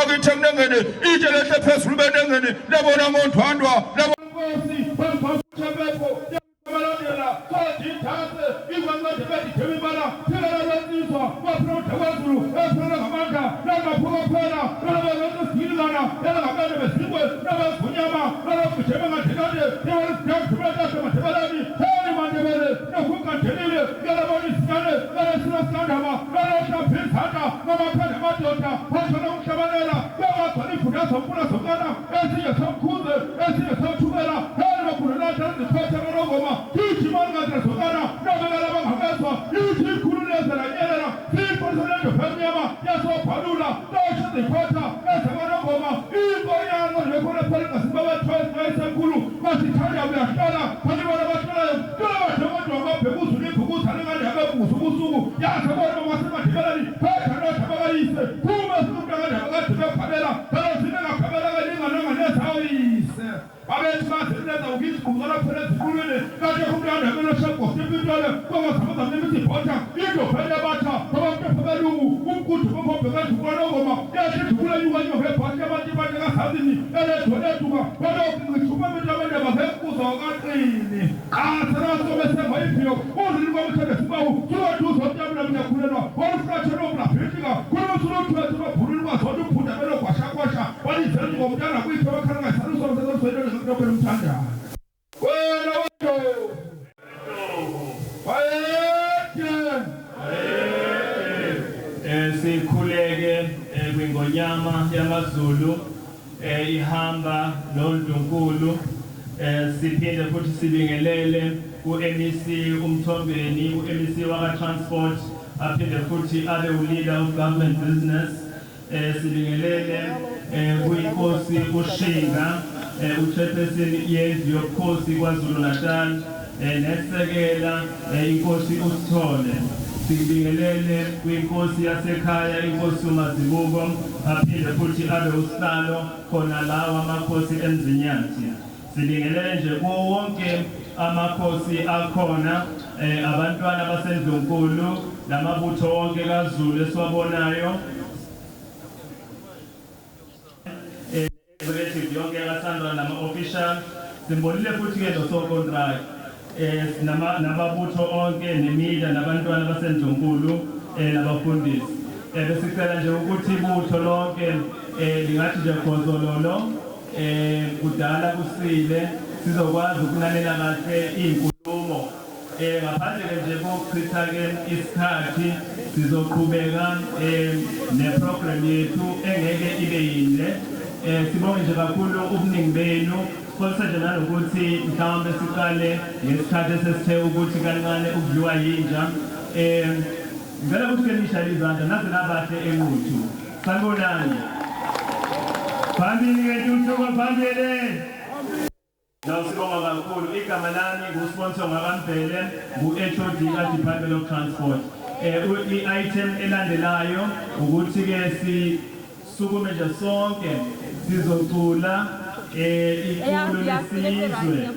wakitengene ijelehle phezulu bedengene labona ngontwandwa labonkosi bamphashabepo yabalandela kodithathe iwancede bedithemibala thelalasizwa waphroda kwazulu ephela ngamandla langaphokopela lalababesilana elangabane besikwe labavunyama lalabujema ngadekade yawalisidakudubelakade madebalani mandebele nokukandelile yalabonisane yalasinasandaba yalashaphezana ngamakhanda amadoda wathona umhlabalela yawagcwala ifundazwa mpula zokana esinye somkhuze esinye somthubela elibakhulelatha eziphethe kalongoma ithi malingazelezokana nabekala bangakezwa ithi ikhululezela siyimpolisanendo femnyama yasobhalula loshizikhotha ezekalongoma inkonyano lekhonephala ngasimabethoesenkulu masithanda uyahlala phanibona bahlalayo sikhuleke kwingonyama yamaZulu ihamba noNdlunkulu siphinde futhi sibingelele ku-MEC uMthombeni u-MEC waka-Transport aphinde futhi abe uleader of government business sibingelele kuyinkosi uShinga uchairperson yendlu yobukhosi kwaZulu Natal nesekela inkosi uSithole sibingelele kwinkosi yasekhaya inkosi uMazibuko aphinde futhi abe usihlalo khona lawa amakhosi emzinyathi sibingelele nje wonke amakhosi akhona abantwana baseNdlunkulu namabutho wonke kaZulu esiwabonayo executive yonke yakasandra nama-official simbonile futhi ke nosokontract nababutho onke nemedia nabantwana baseNdlunkulu nabafundisi besicela nje ukuthi ibutho lonke lingathi nje khonzololo kudala kusile sizokwazi ukulalela kahle izinkulumo ngaphandle nje kokuchitha ke isikhathi sizoqhubeka neprogram yethu engeke ibe yinde sibonge nje kakhulu ubuningi benu kodwa nje nalokuthi mhlawumbe siqale ngesikhathi esesithe ukuthi kancane ukudliwa yinja ngicela ukuthi ke nishayele izandla nazi labahle enkuthu sanibonani phambili ngetuthuko phambili sibonga kakhulu igama lami ngusponsor ngabambele ngu-HOD ka-Department of Transport i-item elandelayo ukuthi ke sisukume nje sonke sizocula iculo lesizwe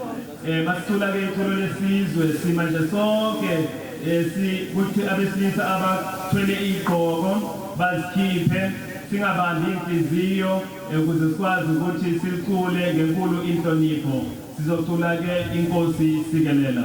masicula ke iculo lesizwe simanje sonke ukuthi abesilisa abathwele igqoko bazikhiphe singabambi inhliziyo ukuze sikwazi ukuthi sicule ngenkulu inhlonipho sizocula ke inkosi sikelela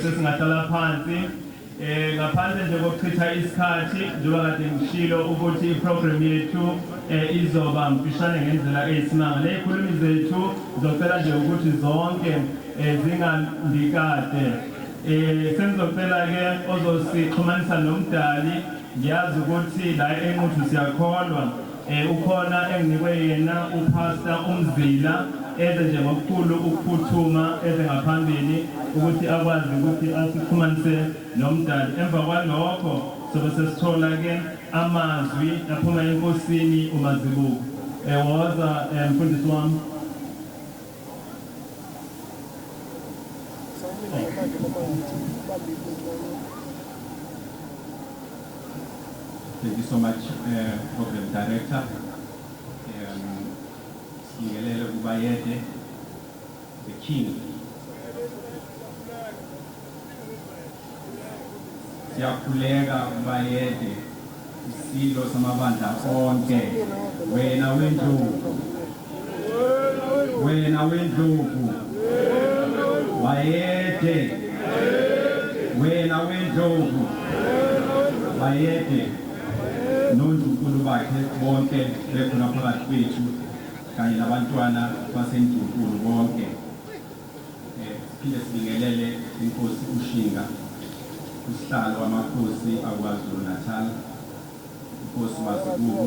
sesingahlala phansi ngaphandle nje kokuchitha isikhathi njengoba kade ngishilo ukuthi iprogram yethu izoba mfishane ngendlela eyisimanga lezikhulumi zethu zocela nje ukuthi zonke zingandikade sengizocela ke ozosixhumanisa nomdali ngiyazi ukuthi la eNquthu siyakholwa ukhona enginikwe yena upastor uMzila eze nje ngokukhulu ukuphuthuma eze ngaphambili ukuthi akwazi ukuthi asixhumanise nomdali emva kwalokho sobe sesithola ke amazwi aphuma enkosini uMazibuko woza mfundisi wami Thank you so much, Program Director. Singelele Ubayede, the King. Siyakhuleka Ubayede, isilo samabandla onke. Wena wendlovu. Wena wendlovu. Bayede. Wena wendlovu. Bayede. Nondunkulu bakhe bonke bekhona phakathi kwethu kanye nabantwana basendunkulu bonke siphinde sibingelele inkosi uShinga usihlalo wamakhosi akwaZulu Natal inkosi Mazibuko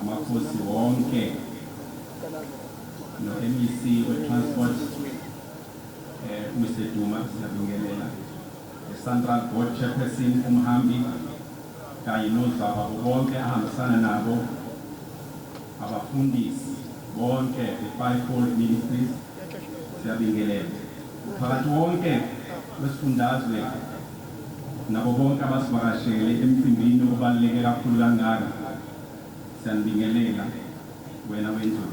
amakhosi wonke no MEC we-transport Mr. Duma siyabingelela Central Board Chairperson umhambi kanye nozaba bonke ahambisana nabo abafundisi bonke the fivefold ministries siyabingelela phakathi wonke wesifundazwe nabo bonke abasivakashele emcimbini obaluleke kakhulu kangaka siyanibingelela wena wendlu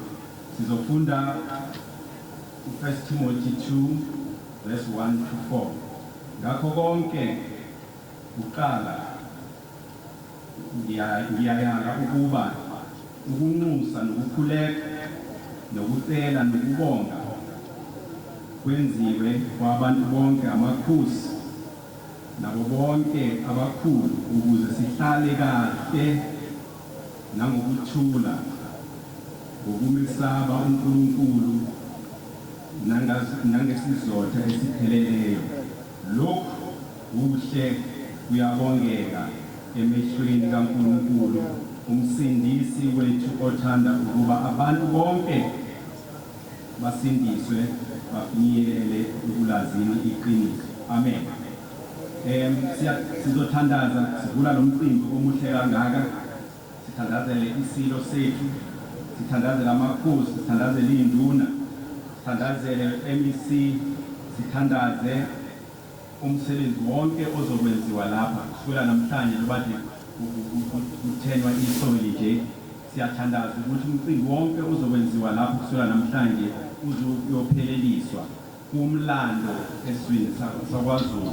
sizofunda u1 Timothy 2 verse 1 to 4 ngakho konke uqala ngiyayala ukuba ukunxusa nokukhuleka nokucela nokubonga kwenziwe kwabantu bonke amakhosi nabo bonke abakhulu ukuze sihlale kahle nangokuthula ngokumesaba uNkulunkulu nangesizotha esipheleleyo lokhu kuhle kuyabongeka emehlweni kaNkulunkulu umsindisi wethu othanda ukuba abantu bonke basindiswe bafinyelele ukulazini iqiniso amen sizothandaza sivula lo mcimbi omuhle kangaka sithandazele isilo sethu sithandazele amakhosi sithandazele induna sithandazele MEC sithandaze umsebenzi wonke ozokwenziwa lapha kusukela namhlanje lobathi uthenwa isoli nje siyathandaza ukuthi umcimbi wonke ozokwenziwa lapha kusukela namhlanje uzopheleliswa kumlando esizweni sakwaZulu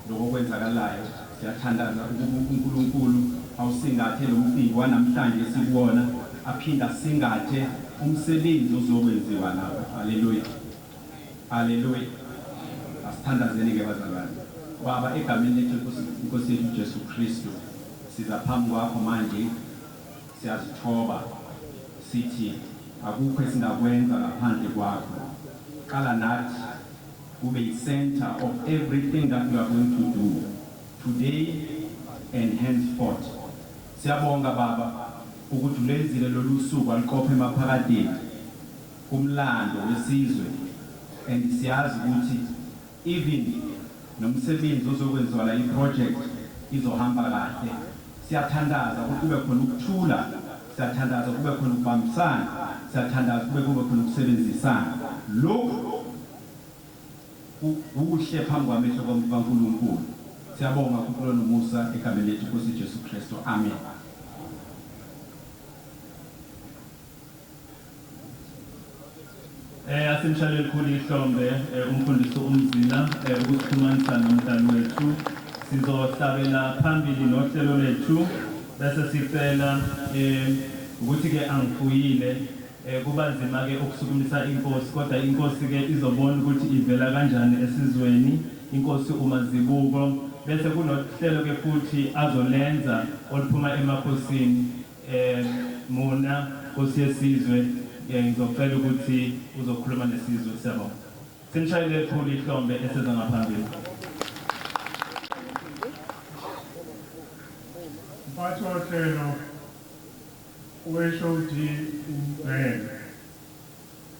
lokwenzakalayo siyathandaza ukuthi uNkulunkulu awusingathe lo mcimbi wanamhlanje sibona aphinda singathe umsebenzi ozokwenziwa lapha haleluya haleluya asithandazeni ke bazalwane baba egameni lethu inkosi yethu Jesu Kristu siza phambi kwakho manje siyazithoba sithi akukho esingakwenza ngaphandle kwakho qala nathi kube yi-center of everything that we are going to do today and henceforth siyabonga baba ukuthi ulenzile lolu suku aliqophe emaphakadeni kumlando wesizwe and siyazi ukuthi even nomsebenzi ozokwenziwa la iproject izohamba kahle siyathandaza ukuthi kube khona ukuthula siyathandaza kube khona ukubambisana siyathandaza kube khona ukusebenzisana lokhu kuhle phambi kwamehlo kaNkulunkulu siyabonga uNkulunkulu nomusa egameni lethu Nkosi Jesu Kristu amen asimshayele elikhulu ihlombe umfundisi uMzila ukuxhumanisa nomntana wethu sizohlabela phambili nohlelo lethu bese sicela ukuthi ke angifuyile kuba nzima ke ukusukumisa inkosi kodwa inkosi ke izobona ukuthi ivela kanjani esizweni inkosi uMazibuko bese kunohlelo ke futhi azolenza oluphuma emakhosini Muna Nkosi yesizwe ngizocela ukuthi uzokhuluma nesizwe siyabonga Sinishayele phuli ihlombe eseza ngaphambili Mphathi wohlelo we-SHOD uMbhele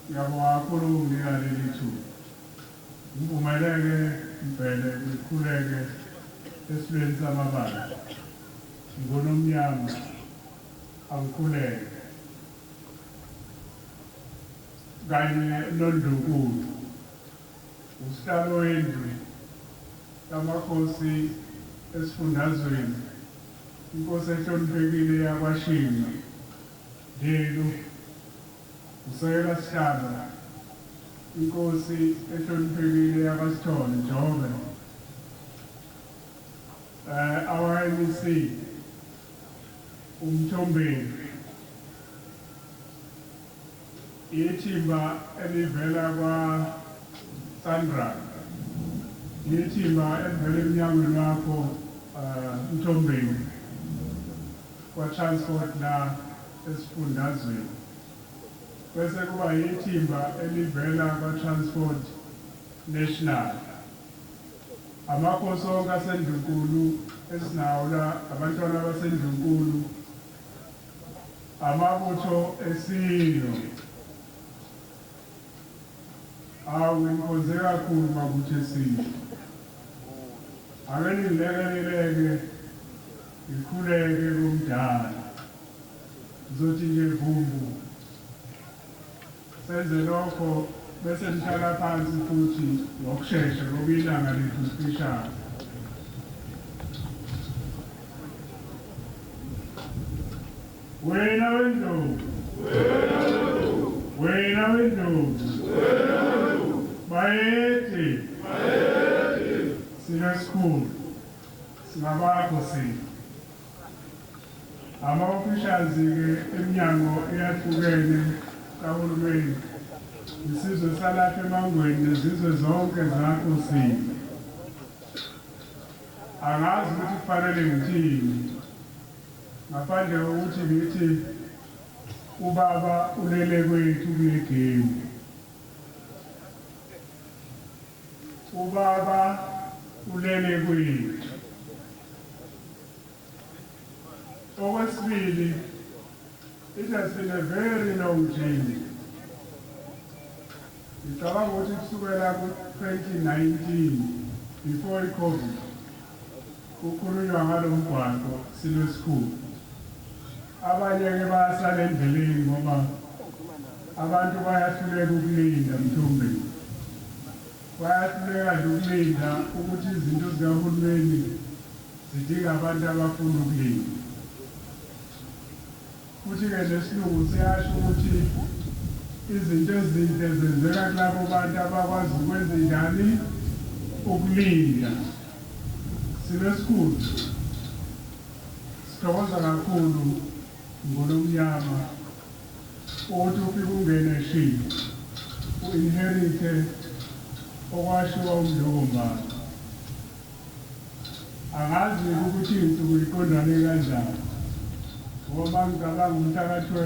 ngiyabonga kakhulu unginika leli thuba ngivumeleke Mbhele ngikhuleke esilweni samabala ngonomnyama angikhuleke kanye noNdlunkulu usihlalo wendlu yamakhosi esifundazweni inkosi ehloniphekile yakwaShinga Delu usekela sihlalo inkosi ehloniphekile yakwaSithole Jobe our MEC uMthombeni ithimba elivela kwa Sandra ithimba elivela eminyangweni wakho Mthombeni kwa transport la esifundazweni bese kuba ithimba elivela kwa Transport National amakhosi onke aseNdlunkulu esinawo la abantwana baseNdlunkulu amabutho esilo ngikhoze kakhulu mabutho esilo ake nilekeleleke ngikhuleke kumdala ngizothi nje vumbu senze lokho bese nihlala phansi futhi ngokusheshsha ngoba ilanga lethu lifishane wena wendlovu bayeti sinesikhulu singabakho sina ama-officials-ke eminyango eyahlukene kahulumeni isizwe salapha eMangweni nezizwe zonke zakho sina angazi ukuthi kufanele ngithini ngaphandle kokuthi ngithi ubaba ulele kwethu kule game ubaba ulele kwethu okwesibili it has been a very long journey ngicabanga ukuthi kusukela ku-2019 before i-COVID kukhulunywa ngalo mgwaqo silwesikhulu abanye-ke bayasala endleleni ngoba abantu bayahluleka ukulinda Mthombeni bayahluleka nje ukulinda ukuthi izinto zikahulumeni zidinga abantu abafuna ukulinda futhi-ke nesilungu siyasho ukuthi izinto ezinhle zenzeka kulabo bantu abakwazi ukwenza njani ukulinda silesikhulu sithokoza kakhulu ngolomnyama ukuthi ufike ungene shini u-inherite okwashiwa umndumba angazi ukuthi insuku iqondane kanjani ngoba ngicabanga umhlaka-12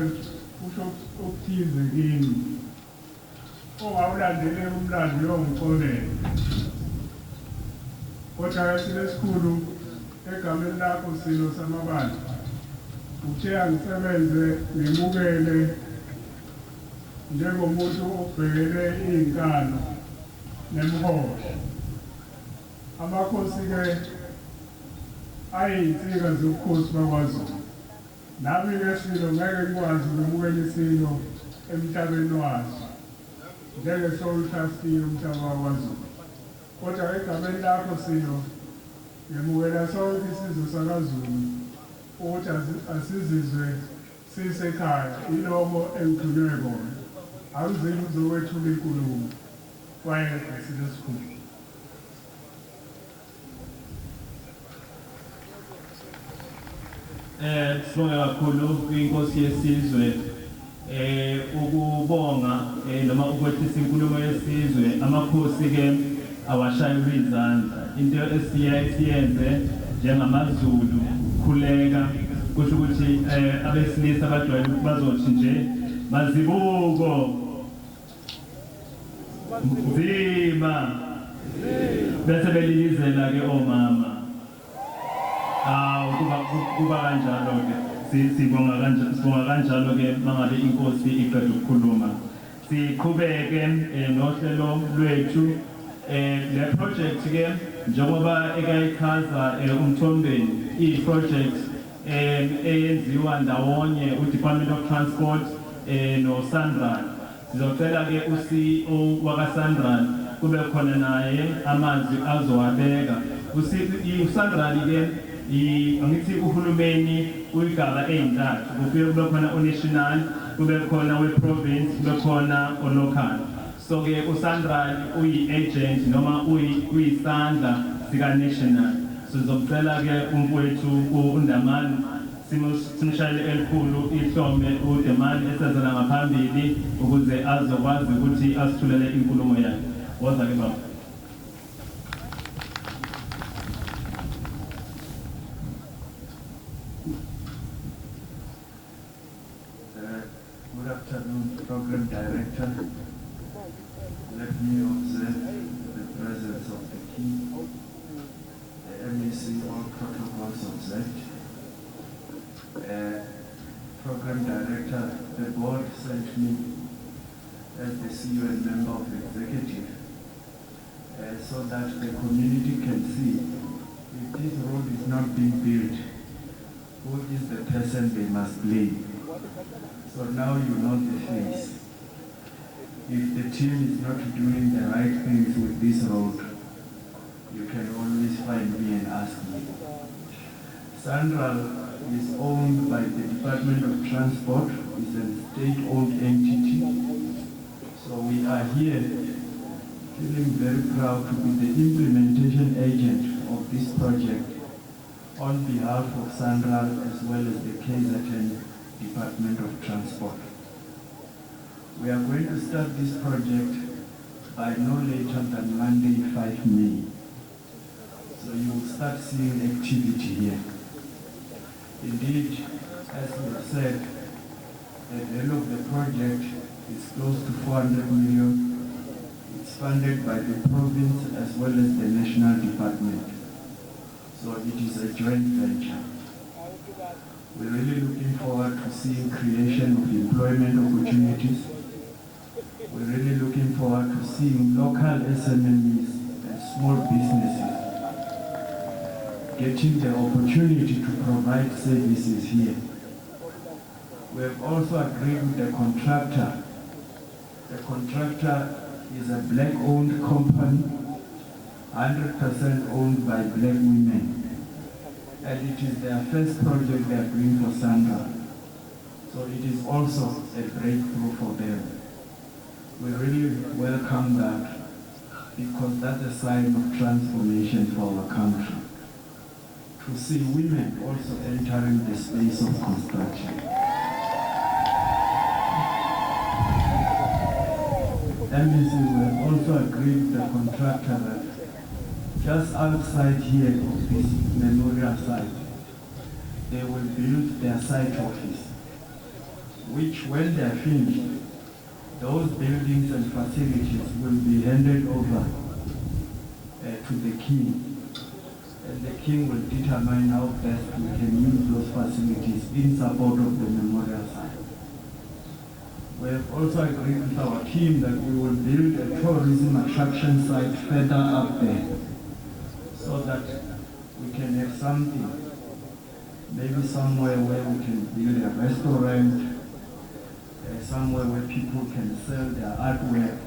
kusho okuthize kimi ongawulandeleli umlando yongikolele kodwa-ke silesikhulu egameni lakho Silo Samabala uthe angisebenze ngimukele njengomuntu obhekele iy'nkalo nemiholo amakhosi-ke ayinsika zobukhosi bakwaZulu nami-ke Silo ngeke ngikwazi ukumukela iSilo emhlabeni wazo njenge-sole trustee yomhlaba wakwaZulu kodwa egameni lakho Silo ngimukela sonke isizwe sakaZulu ukuthi asizizwe sisekhaya iloko engithunywe kona akuzeli uzokwethula inkulumo kwayedwa silesikhulu sibonge kakhulu kwinkosi yesizwe ukubonga noma ukwehlisa inkulumo yesizwe amakhosi ke awashayelwa izandla. Into esiyenze njengamaZulu khuleka kusho ukuthi abesilisa abajwayele bazothi nje mazibuko nzima bese belilizela ke omama. Kuba kanjalo ke sibonga kanjalo ke mangabe inkosi iqeda ukukhuluma. Siqhubeke nohlelo lwethu le project ke njengoba ekayichaza uMthombeni i-project eyenziwa ndawonye uDepartment of Transport noSANRAL. Sizocela ke uCEO wakaSANRAL kube khona naye amazwi azowabeka. uSANRAL ke angithi uhulumeni uyigaba ey'ntathu. Kufike kube khona o-national, kube khona we-province, kube khona o-local. So ke uSANRAL uyi-agent noma uyisandla sika-national. Sizocela ke umfowethu uNdamani simshayele elikhulu ihlombe uDemani esezela ngaphambili ukuze azokwazi ukuthi asithulele inkulumo yakhe. Woza ke baba. Good afternoon, Program Director. Let me observe the presence of the King, the MEC, all protocols observed. Program Director, the board sent me as the CEO and member of the executive so that the community can see if this road is not being built, who is the person they must blame. So now you know the face. If the team is not doing the right things with this road, you can always find me and ask me. SANRAL is owned by the Department of Transport. It's a state-owned entity. So we are here feeling very proud to be the implementation agent of this project on behalf of SANRAL as well as the KZN Department of Transport. We are going to start this project by no later than Monday, 5 May. So you will start seeing activity here. Indeed, as we have said, the value of the project is close to 400 million. It's funded by the province as well as the national department. So it is a joint venture. We're really looking forward to seeing creation of employment opportunities. We're really looking forward to seeing local SMEs and small businesses getting the opportunity to provide services here. We have also agreed with the contractor. The contractor is a black-owned company, 100% owned by black women. And it is their first project they are doing for SANRAL. So it is also a breakthrough for them. We really welcome that because that's a sign of transformation for our country. To see women also entering the space of construction. MEC, we have also agreed with the contractor that just outside here of this memorial site, they will build their site office, which when they are finished, those buildings and facilities will be handed over to the King. And the King will determine how best we can use those facilities in support of the memorial site. We have also agreed with our team that we will build a tourism attraction site further up there so that we can have something, maybe somewhere where we can build a restaurant, somewhere where people can sell their artwork,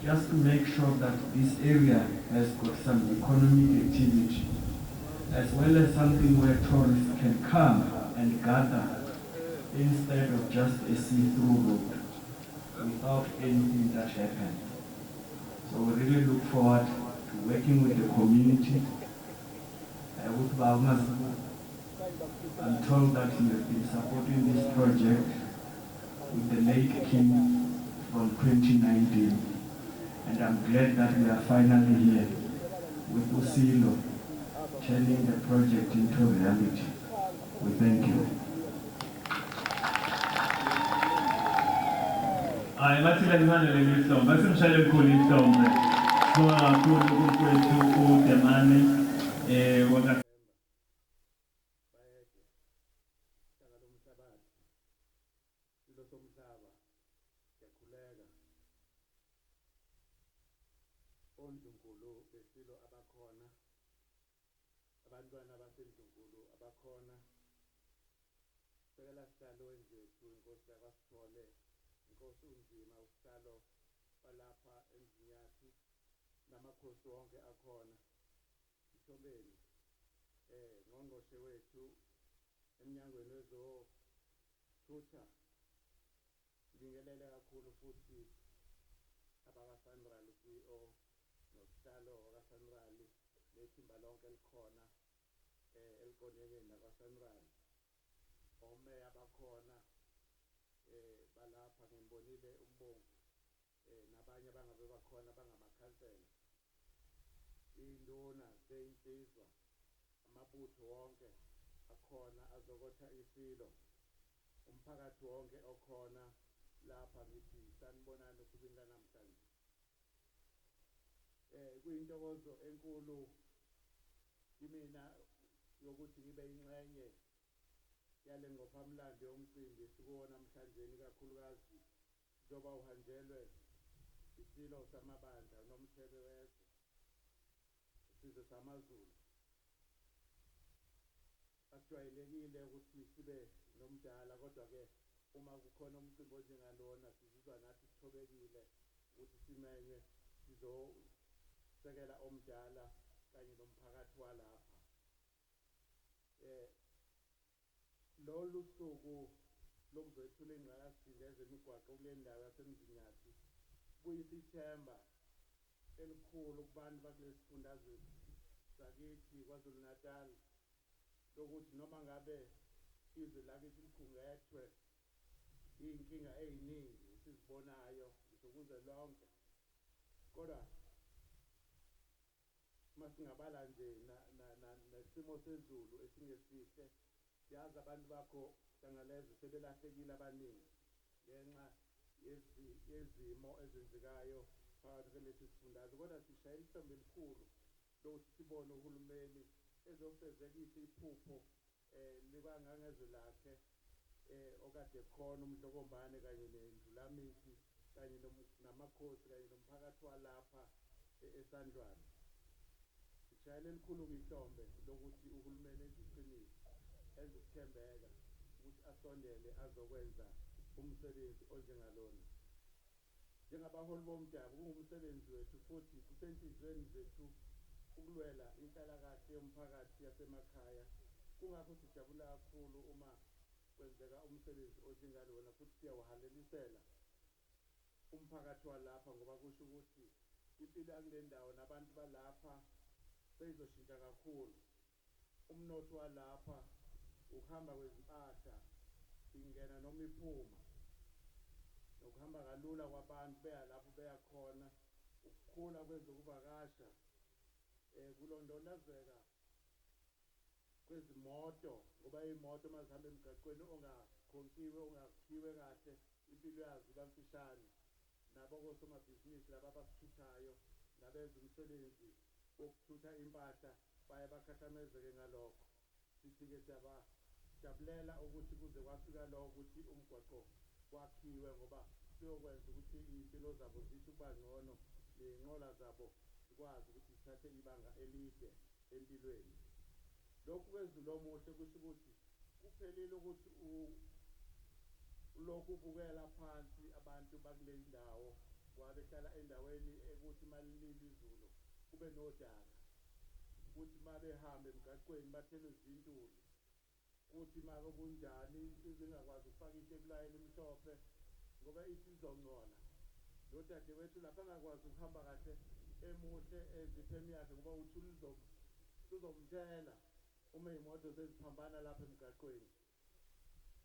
just to make sure that this area has got some economic activity, as well as something where tourists can come and gather instead of just a see-through road without anything that happens. So we really look forward to working with the community. With Baumazbu, I'm told that you have been supporting this project with the late King from 2019. And I'm glad that we are finally here with Usilo turning the project into reality. We thank you. Hayi bathi kancane leli hlombe basemshayele enkulu ihlombe ngoba kakhulu kumfowethu uDemane waka oNdlunkulu besilo abakhona abantwana baseNdlunkulu abakhona sekela sihlalo wendzethu inkosi yakwaSithole inkosi uNzima usihlalo balapha eNzinyathi namakhosi wonke akhona Mthobeni ngqongqoshe wethu emnyangweni wezothutha ngibingelele kakhulu futhi abakaSanral CEO nosihlalo wakaSanral lethimba lonke likhona eliqondene nakwaSanral omeya bakhona balapha ngimbonile umbongo nabanye bangabe bakhona bangamakhansela induna zeyinsizwa amabutho wonke akhona azokotha isilo umphakathi wonke okhona lapha ngithi sanibonani ukubinga namhlanje kuyintokozo enkulu kimina yokuthi ngibe ingxenye yale ngophamlando yomcimbi sikuwo namhlanje kakhulukazi njoba uhanjelwe isilo samabandla nomthebe wezwe isizwe samaZulu akujwayelekile ukuthi sibe nomdala kodwa ke uma kukhona umcimbi onjengalona sizizwa nathi sithobekile ukuthi simenywe sizosekela omdala kanye nomphakathi walapha lolu suku lokuzethula ingqalasizinda zemigwaqo kule ndawo yaseMzinyathi kuyisithemba elikhulu kubantu bakulesi sifundazwe sakithi KwaZulu Natal lokuthi noma ngabe izwe lakithi likhungethwe iy'nkinga ey'ningi sizibonayo ukuze lonke kodwa masingabala nje nesimo sezulu esingesihle siyazi abantu bakho kangalezi sebelahlekile abaningi ngenxa yezimo ezenzekayo phakathi kwalesi sifundazwe kodwa sishayela ihlombe elikhulu lokuthi sibone uhulumeni ezofezekisa iphupho likangangezwe lakhe okade khona umhlokombane kanye nendlulamisi kanye namakhosi kanye nomphakathi walapha eSandlwane sishayela elikhulu kwihlombe lokuthi uhulumeni eziqinile ezithembeka ukuthi asondele azokwenza umsebenzi onjengalona njengabaholi bomdabu kungumsebenzi wethu futhi kusenhlizweni zethu ukulwela inhlalakahle yomphakathi yasemakhaya kungakho sijabula kakhulu uma kwenzeka umsebenzi onjengalona futhi siyawahalelisela umphakathi walapha ngoba kusho ukuthi impilo yakule ndawo nabantu balapha seyizoshintsha kakhulu umnotho walapha ukuhamba kwezimpahla ingena noma iphuma nokuhamba kalula kwabantu beya lapho beya khona ukukhula kwezokuvakasha kulondolozeka kwezimoto ngoba iy'moto mazihamba emgaqweni ongakhonkiwe ongakhiwe kahle impilo yazo iba mfishane nabo kosomabhizinisi laba abakuthuthayo nabenza umsebenzi wokuthutha impahla baye bakhathazeke ngalokho sithi-ke siyajabulela ukuthi kuze kwafika lokho ukuthi umgwaqo wakhiwe ngoba kuyokwenza ukuthi iy'mpilo zabo zisho ukuba ngcono ney'nqola zabo zikwazi ukuthi zithathe ibanga elide empilweni lokhu kwezulu omuhle kusho ukuthi kuphelile ukuthi lokhu ubukela phansi abantu bakule ndawo wabehlala endaweni ukuthi malilile izulu kube nodaka ukuthi mabehamba emgaqweni bathelwe izintuli ukuthi make kunjani izingakwazi ukufaka itebulayi elimhlophe ngoba isizongcola lo dadewethu lapha angakwazi ukuhamba kahle emuhle eziphemi yakhe ngoba uthuli luzomthela uma iy'moto seziphambana lapha emgaqweni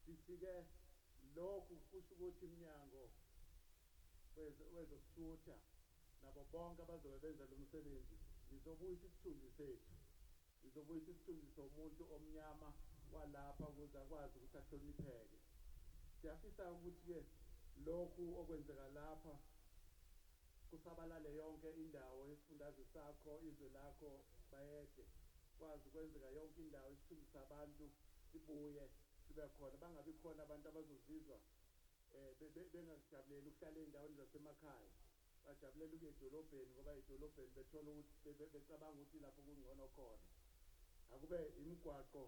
sithi-ke lokhu kusho ukuthi iminyango wezokuthutha nabo bonke abazobe benza lo msebenzi ngizobuyisa isithunzi sethu ngizobuyisa isithunzi somuntu omnyama walapha ukuze akwazi ukuthi ahlonipheke siyafisa ukuthi-ke lokhu okwenzeka lapha kusabalale yonke indawo yesifundazwe sakho izwe lakho bayede kwazi ukwenzeka yonke indawo isithunzi sabantu sibuye sibe khona bangabi khona abantu abazozizwa bengajabuleli ukuhlala ey'ndaweni zasemakhaya bajabulela ukuya edolobheni ngoba edolobheni bethola ukuthi becabanga ukuthi lapho kungcono khona akube imigwaqo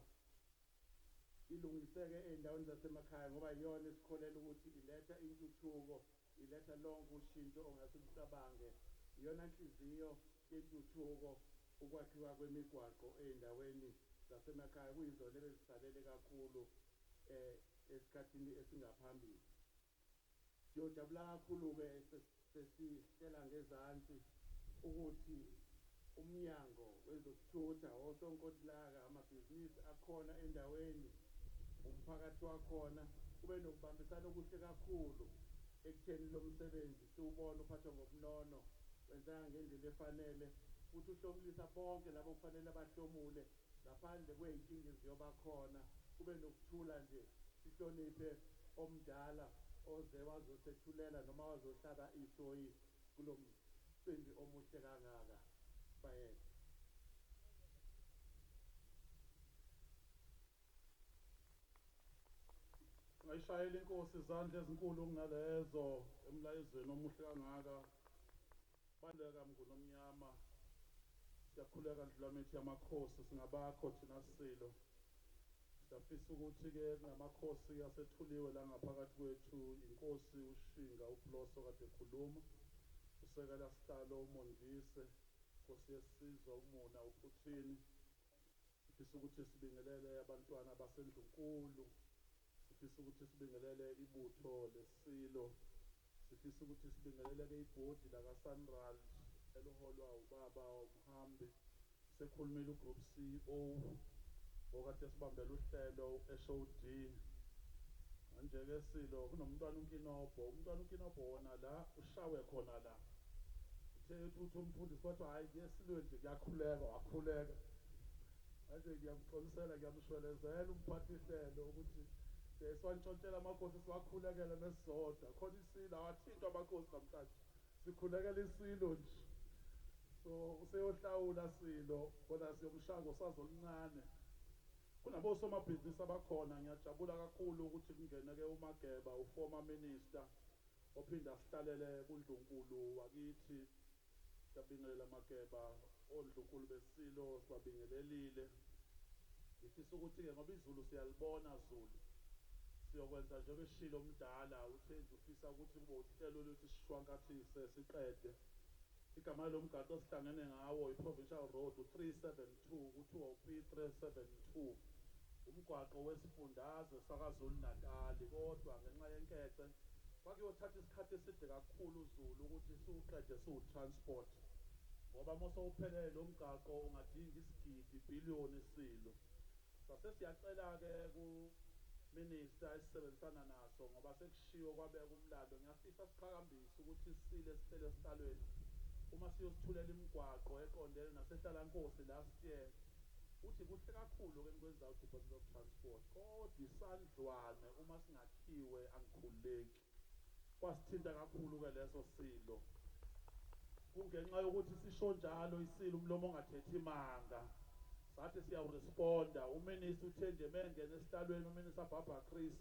ilungiseke ey'ndaweni zasemakhaya ngoba iyona esikholela ukuthi iletha intuthuko iletha lonke ushintsho ongase ulicabange iyona nhliziyo yentuthuko ukwakhiwa kwemigwaqo ey'ndaweni zasemakhaya kuyizona ebezisalele kakhulu esikhathini esingaphambili siyojabula kakhulu-ke sesihlela ngezansi ukuthi umnyango wezokuthutha osonkontilaka amabhizinisi akhona endaweni umphakathi wakhona kube nokubambisana okuhle kakhulu ekutheni lo msebenzi siwubona uphathwa ngobunono wenzeka ngendlela efanele futhi uhlomulisa bonke labo kufanele bahlomule ngaphandle kwey'nkinga eziyoba khona kube nokuthula nje sihloniphe omdala oze wazosethulela noma wazohlaba isoyi kulo mcimbi omuhle kangaka bayede ngayishayela inkosi izandla ezinkulu kunalezo emlayezweni omuhle kangaka bandeka mngunomnyama siyakhuleka ndlulamethi yamakhosi singabakho thina silo siyafisa ukuthi-ke kungamakhosi asethuliwe la ngaphakathi kwethu inkosi ushinga uPloso kade ekhuluma usekela sihlalo umondlise inkosi yesizwe umuna uPhuthini sifisa ukuthi sibingelele abantwana basendlunkulu sifisa ukuthi sibingelele ibutho lesilo sifisa ukuthi sibingelele-ke ibhodi laka-Sanral eliholwa ubaba umhambi sekhulumile ugroup CEO okade sibambela uhlelo eShowD manje-ke silo kunomntwana uNkinobho umntwana uNkinobho wona la ushawe khona la uthe uthi umfundisi wathi hhayi kuyesilweni nje kuyakhuleka wakhuleka manje ngiyamxolisela ngiyamshwelezela umphathi ihlelo ukuthi siwantshontshela amakhosi siwakhulekele nesizodwa khona isilo awathintwa amakhosi namhlanje sikhulekela isilo nje so useyohlawula silo kodwa siyomshaka usazo oluncane kunabosomabhizinisi abakhona ngiyajabula kakhulu ukuthi kungene-ke uMageba u-former minister ophinde asihlalele kuNdlunkulu wakithi siyabingelela Mageba oNdlunkulu besilo sibabingelelile ngifisa ukuthi-ke ngoba izulu siyalibona Zulu siyokwenza njengoba eshilo omdala uthe nje ufisa ukuthi kube uhlelo lwethi sishwankathise siqede igama lomgaqo sihlangene ngawo i-Provincial Road u372 kuthiwa uP372 umgwaqo wesifundazwe saKwaZulu Natal kodwa ngenxa yenkece kwakuyothatha isikhathi eside kakhulu uZulu ukuthi siwuqede siwutransport ngoba mosowuphelele lo mgaqo ungadinga isigidi billion isilo sase siyacela-ke ku-minister esisebenzisana naso ngoba sekushiwo kwabeka umlando ngiyafisa siqhakambise ukuthi isile sihlele esihlalweni uma siyosithulela imigwaqo eqondene nasehlalankosi last year uthi kuhle kakhulu-ke nikwenza uDepartment of Transport kodwa isandlwane uma singakhiwe angikhululeki kwasithinta kakhulu-ke leso silo kungenxa yokuthi sisho njalo isilo umlomo ongathethi imanga sathi siyawuresponda uminister uthe nje mengene esihlalweni uminister Baba Chris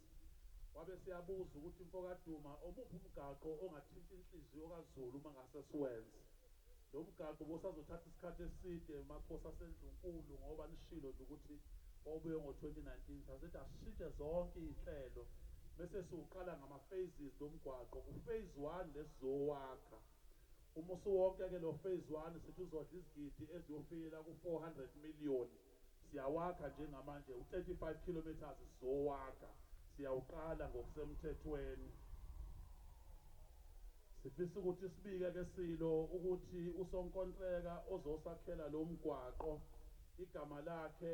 wabe siyabuza ukuthi mfokaduma omuphi umgaqo ongathinta inhliziyo kaZulu uma ngase siwenze lo mgaqo bosazothatha isikhathi eside emakhosi asendlunkulu ngoba nishilo nje ukuthi wawubuye ngo-2019 sasethi asishintshe zonke iy'nhlelo bese siwuqala ngama-phases lo mgwaqo ku-phase 1 lesizowakha uma usuwonke-ke lo phase 1 sithi uzodla izigidi eziyofikela ku-400 million siyawakha njengamanje u-35 kilometers sizowakha siyawuqala ngokusemthethweni sifisa ukuthi sibike-ke silo ukuthi usonkontreka ozosakhela lo mgwaqo igama lakhe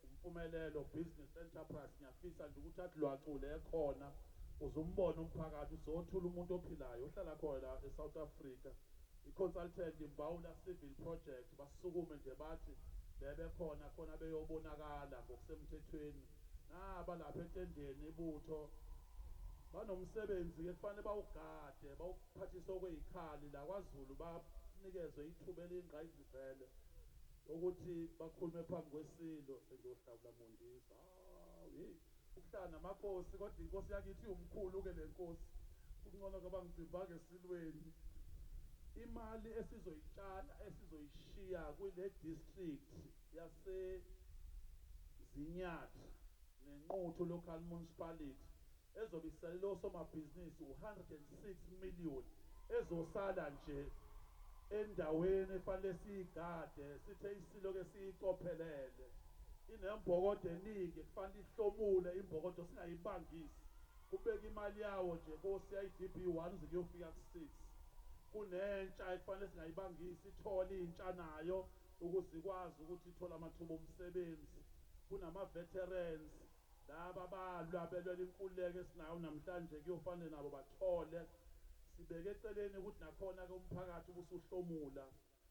umpumelelo business enterprise ngiyafisa nje ukuthi athi lwacule ekhona uzumbona umphakathi uzothula umuntu ophilayo ohlala khona eSouth Africa i-consultant imbawula civil project basukume nje bathi bebe khona beyobonakala ngokusemthethweni naba lapha etendeni ibutho banomsebenzi kufanele bawugade bawuphathisa okweyikhali la kwaZulu banikezwe ithuba elingqayizivele ukuthi bakhulume phambi kwesilo sengiyohlawula mondisa ukuhlana amakhosi kodwa inkosi yakithi umkhulu ke lenkosi kungcono ngoba ngibhibhake esilweni imali esizoyitshala esizoyishiya kule district yase Zinyatha nenquthu local municipality ezobisalela osomabhizinisi 106 million ezosala nje endaweni efanele siyigade sithe isilo ke siyicophelele inembhokodo eningi kufanele ihlomule imbhokodo singayibangisi kubeka imali yawo nje Nkosi IDB 1 zikuyofika ku6 kunentsha efanele singayibangisi ithole intsha nayo ukuze ikwazi ukuthi ithola amathuba omsebenzi kunama veterans laba balwa belwela inkululeko esinayo namhlanje kuyofanele nabo bathole sibeke eceleni ukuthi nakhona ke umphakathi ubusuhlomula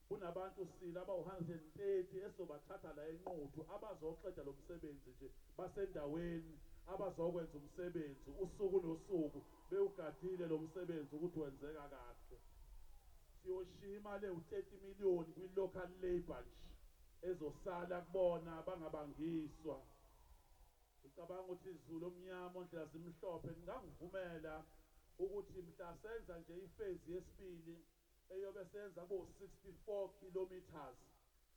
kunabantu sila aba130 esobathatha la enquthu abazoqeda lo msebenzi nje basendaweni abazokwenza umsebenzi usuku nosuku bewugadile lo msebenzi ukuthi wenzeka kahle siyoshiya imali u30 million kwi-local labor nje ezosala kubona bangabangiswa ngicabanga ukuthi izulu omnyama ondlela zimhlophe ngangivumela ukuthi mhla senza nje iphase yesibili eyobe senza bo64 kilometers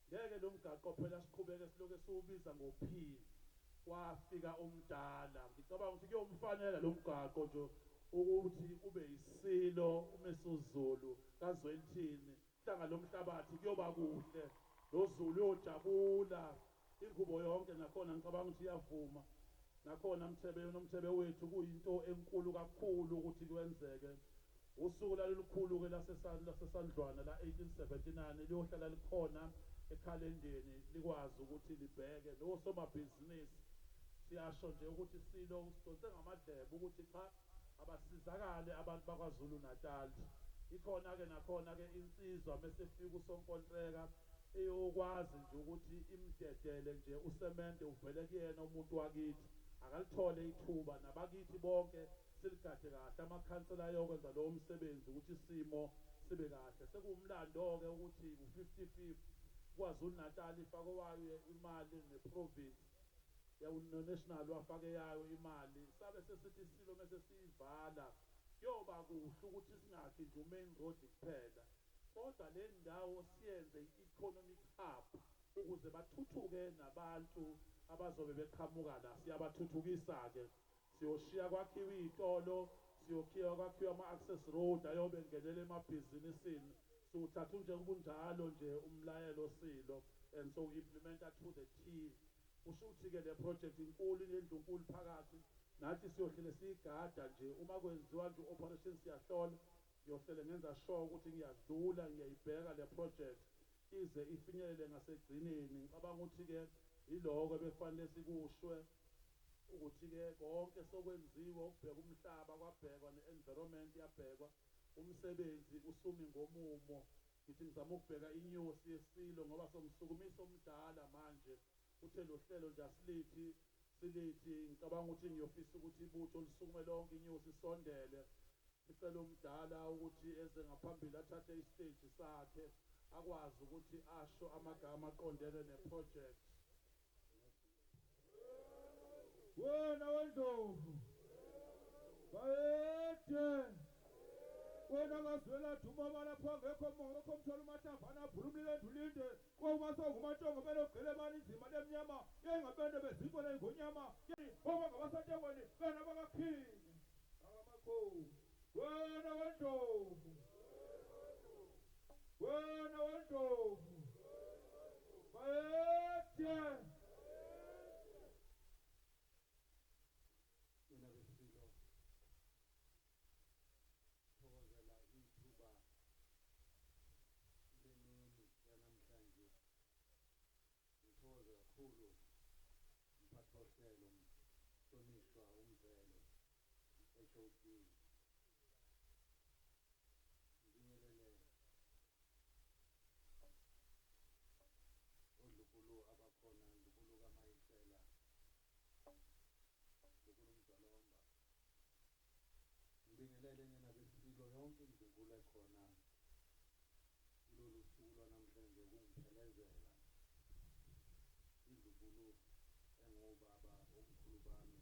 ngeke lo mgaqo phela siqhubeke siloke siwubiza ngoP kwafika umdala ngicabanga ukuthi kuyomfanela lo mgaqo nje ukuthi ube yisilo umesuzulu kaZwelithini hlanga lomhlabathi kuyoba kuhle noZulu uyojabula ingubo yonke nakhona ngicabanga ukuthi iyavuma nakhona nomthebe wethu kuyinto enkulu kakhulu ukuthi kwenzeke usuku lalolukhulu ke lasesandlwana la 1879 liyohlala likhona ekhalendeni likwazi ukuthi libheke lo somabhizinisi siyasho nje ukuthi silo usidonse ngamadlebe ukuthi cha abasizakale abantu bakwaZulu Natal ikhona ke nakhona ke insizwa bese fika usonkontreka eyokwazi nje ukuthi imdedele nje usemente uvele kuyena umuntu wakithi akalithole ithuba nabakithi bonke siligade kahle amakhansela yokwenza lo msebenzi ukuthi isimo sibe kahle sekuwumlando ke ukuthi u50-50 kwaZulu Natal ifake wayo imali neprovince national wafake yayo imali sabe sesithi isilo mase siyivala kuyoba kuhle ukuthi singakhi nje main road kuphela kodwa le ndawo siyenze i-economic hub ukuze bathuthuke nabantu abazobe beqhamuka la siyabathuthukisa ke siyoshiya kwakhiwa izitolo kwakhiwa ama-access road ayobe ngenele emabhizinisini siwuthatha nje kunjalo nje umlayelo silo and so implementa to the T usho ukuthi ke le project inkulu inendlu enkulu phakathi nathi siyohlele siyigada nje uma kwenziwa nje operation siyahlola ngiyohlele ngenza sure ukuthi ngiyadlula ngiyayibheka le project ize ifinyelele ngasegcineni ngicabanga ukuthi ke iloko bekufanele sikushwe ukuthi ke konke sokwenziwa ukubheka umhlaba kwabhekwa ne-environment yabhekwa umsebenzi usumi ngomumo ngithi ngizama ukubheka inyosi yesilo ngoba somsukumisa omdala manje uthe lo hlelo nje asilithi ngicabanga ukuthi ngiyofisa ukuthi ibutho lisukume lonke inyosi isondele icela umdala ukuthi eze ngaphambili athathe istage sakhe akwazi ukuthi asho amagama aqondene neproject wena wendlovu bayethe wena ngazwela duma balapha ngekho mthwala umatafana abhulumile endulinde kokumasongumatsongo belogqile mani inzima lemnyama yengabende bezinkole ngonyama oba ngabasatekweni bena bakakhini akamakhosi wena wendlovu bayethe mina besilo thokozela ithuba lemini yanamhlanje ngithokoze kakhulu mphathohlelo mhlonishwa umvelo HOD ngibingelele ngiyaphelezela izukulu engobaba omkhulu bami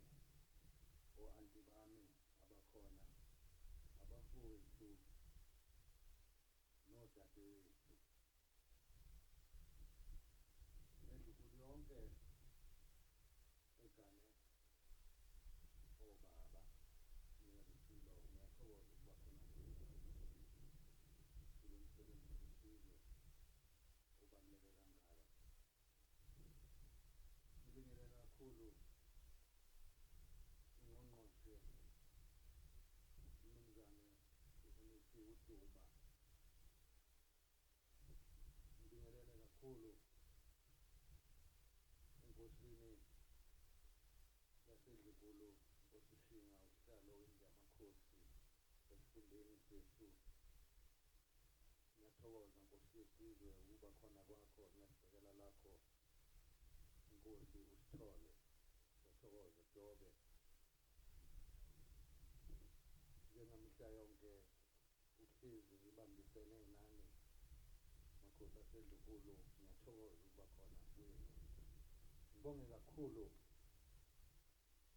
o-anti bami abakhona abafowethu nodadewethu nezukulu yonke egane obaba ngiyabusilo ngiyathokoza ukuba khona kulo msebenzi wesizwe obaluleke kangaka. Ngibingelela kakhulu ungqongqoshe umnumzane uNithi uDuma. Ngibingelele kakhulu enkosini yaseNdlunkulu uSishinga usihlalo wendlamakhosi esifundeni sethu. Ngiyathokoza Nkosi yesizwe ukuba khona kwakho nesibhekela lakho Inkosi uSithole. Ngiyathokoza Dobe njengamihla yonke uhlezi ngibambisene nani makhosi aseNdlunkulu. Ngiyathokoza ukuba khona kwenu. Ngibonge kakhulu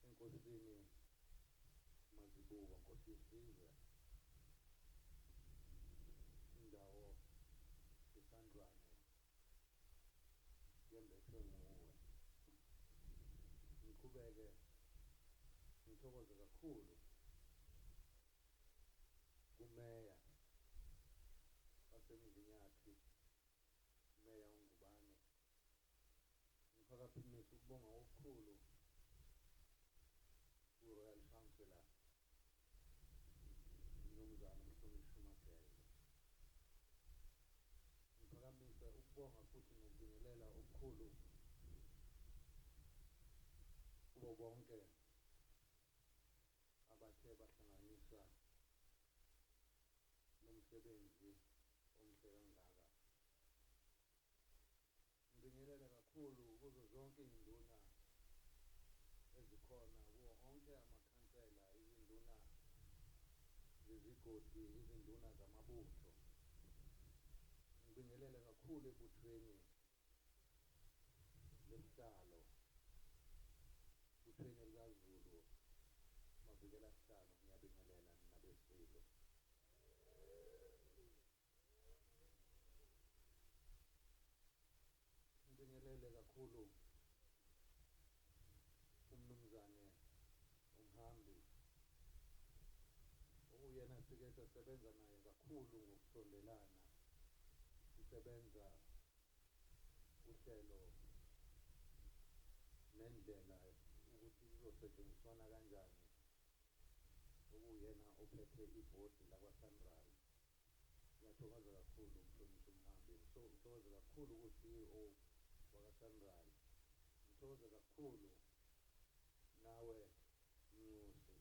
enkosini Mazibuko Nkosi yesizwe indawo esandlwane yembethwe nguwe. Ngiqhubeke ngithokoze kakhulu kumeya waseMzinyathi, umeya uNgubane. Ngiphakamise ukubonga okukhulu uRoyal Chancellor umnumzane uMhlonishwa uMagele. Ngiphakamise ukubonga futhi nokubingelela okukhulu kubo bonke abathe bahlanganisa nomsebenzi omhle kangaka. Ngibingelela kakhulu kuzo zonke izinduna ezikhona, kuwo onke amakhansela, izinduna zezigodi, izinduna zamabutho. Ngibingelele kakhulu ebuthweni lesihlalo, buthweni likaZulu Mavikela sihlalo. Ngiyabingelela nabesilo. Ngibingelele kakhulu umnumzane uMhambi uyena sike sasebenza naye kakhulu ngokusondelana, sisebenza uhlelo nendlela ukuthi kuzosetshenziswana kanjani, okuyena ophethe ibhodi lakwa-Sunrise. Ngiyathokoza kakhulu umhlonishwa uMhambi. Ngithokoza kakhulu ku-CEO wakwa-Sunrise. Ngithokoza kakhulu nawe Ncusi.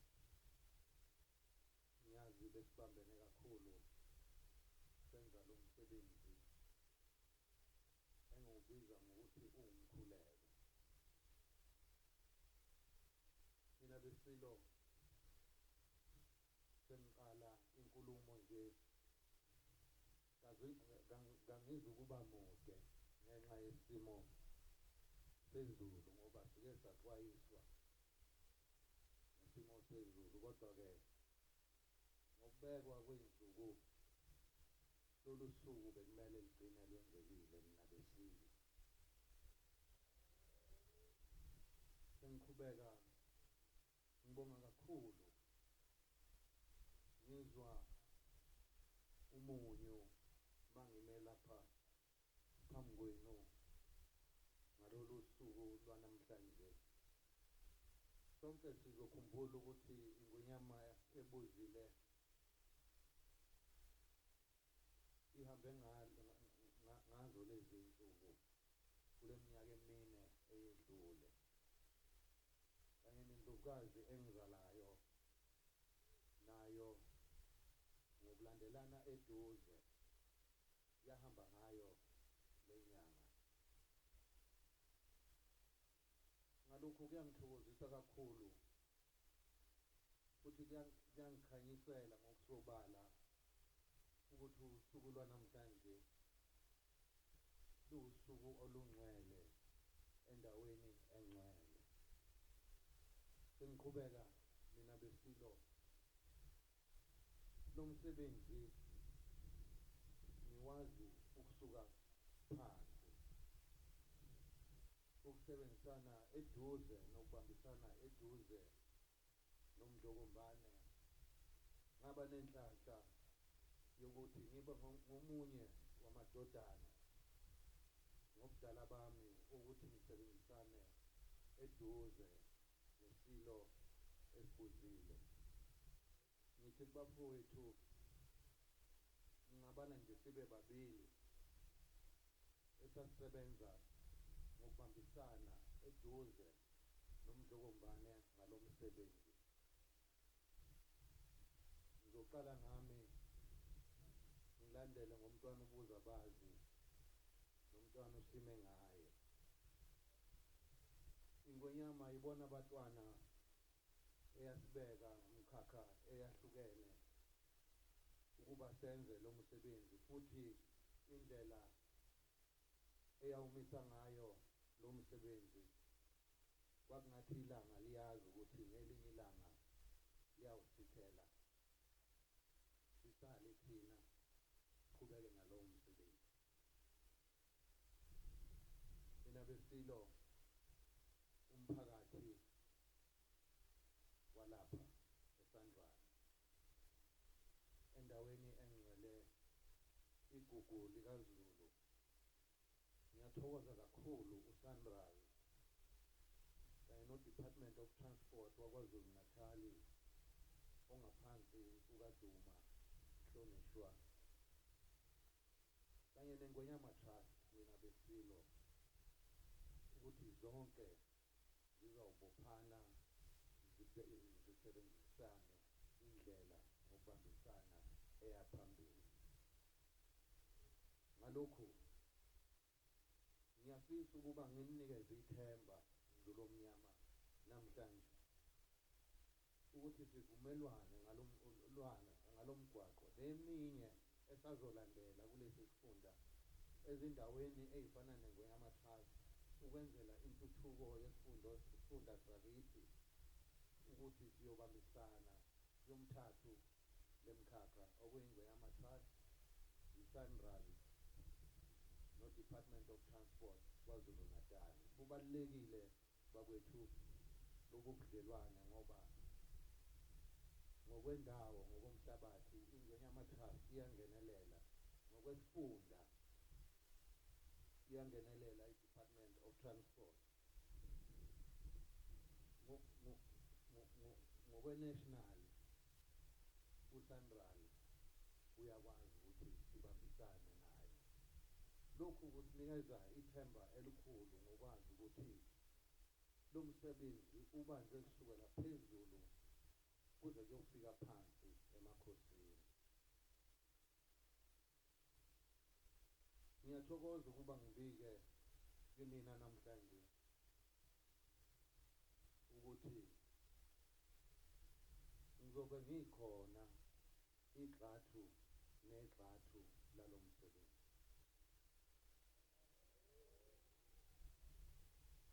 Ngiyazi besibambene kakhulu senza lo msebenzi engiwubiza ngokuthi uwumkhuleko. Mina besilo sengiqala inkulumo nje kangizukuba mude ngenxa yesimo sezulu, ngoba sike saxwayiswa ngesimo sezulu. Kodwa-ke ngokubekwa kwey'nsuku lolu suku bekumele ligcine lwenzekile. Mina besili sengiqhubeka ngibonga kakhulu, ngizwa umunyu mangime lapha phambi kwenu ngalolu suku lwanamhlanje. Sonke sizokhumbula ukuthi ingonyama ebuzile ihambe ngazo lezi nsuku kule minyaka emine eyedlule, kanye nendlovukazi engizalayo nayo ngokulandelana eduze yahamba ngayo le nyanga. Ngalokhu kuyangithokozisa kakhulu futhi kuyangikhanyisela ngokusobala ukuthi usuku lwanamhlanje lusuku olungcwele endaweni engcwele. Sengiqhubeka mina besilo nomsebenzi niwazi ukusuka phansi, ukusebenzisana eduze nokubambisana eduze nomdlokombane. Ngaba nenhlanhla yokuthi ngibe ngomunye wamadodana ngobudala bami ukuthi ngisebenzisane eduze nesilo esibuzile. Ngithi kubafowethu ngingabana nje sibe babili esasisebenza ngokubambisana eduze nomdlokombane ngalo msebenzi. Ngizoqala ngami ngilandele ngomntwana ubuza bazi nomntwana usime ngaye. Ingonyama ibona abatwana eyasibeka umkhakha eyahlukene ukuba senze lo msebenzi, futhi indlela eyawumisa ngayo lo msebenzi kwakungathi ilanga liyazi ukuthi ngelinye ilanga liyawusithela, sisale thina siqhubeke nalowo msebenzi. Mina besilo umphakathi walapha eSandral endaweni engcwele igugu likaZulu. Ngiyathokoza kakhulu uSandral kanye no-Department of Transport wakwaZulu Natal ongaphansi kukaDuma Hlonishwa kanye neNgonyama Trust mina besilo ukuthi zonke zizawubophana zisebenzisane indlela ngokubambisana eyaphambili. Ngalokhu ngiyafisa ukuba ngininikeze ithemba Ndlu Omnyama namhlanje ukuthi sivumelwane ngalomgwaqo leminye esazolandela kulesi sifunda ezindaweni ezifana neNgonyama Trust ukwenzela intuthuko yesifunda sakithi, ukuthi siyobambisana yomthathu lemkhakha okuyingonyama Trust, iSandral no-Department of Transport kwaZulu Natal. Kubalulekile bakwethu lobu budlelwane ngoba ngokwendawo ngokomhlabathi ingonyama Trust iyangenelela, ngokwesifunda iyangenelela i-Department of Transport, ngokwe-national uSandral uyakwazi ukuthi sibambisane naye. Lokhu kusinikeza ithemba elikhulu ngokwazi ukuthi lo msebenzi ubanjwe kusukela phezulu kuze kuyofika phansi emakhosini. Ngiyathokoza ukuba ngibike kimina namhlanje ukuthi ngizobe ngikhona igxathu negxathu lalo msebenzi.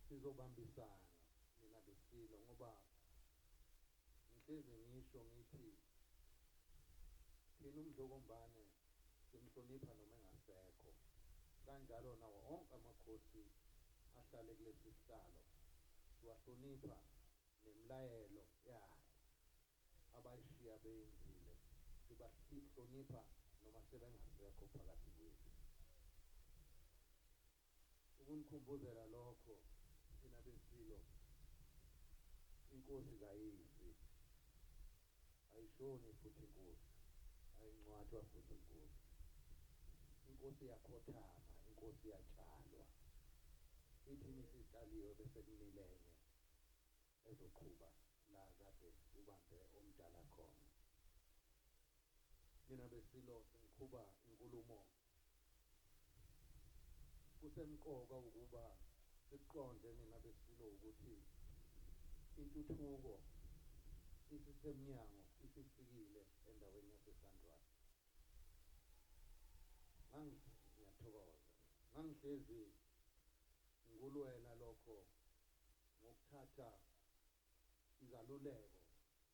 Sizobambisana mina besilo ngoba ngihlezi ngisho ngithi thina umdlokombane simhlonipha noma engasekho, kanjalo nawo onke amakhosi ahlale kulesi sihlalo siwahlonipha nemlayelo yakhe abayishiya beyenzile, sibahlonipha noma sebengasekho phakathi kwethu. Ukunikhumbuzela lokho thina besilo, inkosi kayifi, ayishoni futhi inkosi, ayincwathwa futhi inkosi. Inkosi iyakhothama, inkosi iyatshalwa. Ithini sitshaliwe bese kumilenye ezoqhuba la kade ubambe omdala khona. Mina besilo sengiqhuba inkulumo, kusemqoka ukuba siqonde mina besilo ukuthi intuthuko isisemnyango isifikile endaweni yaseSandral. Ngiyathokoza. ngangihlezi ngulwela lokho ngokuthatha izaluleko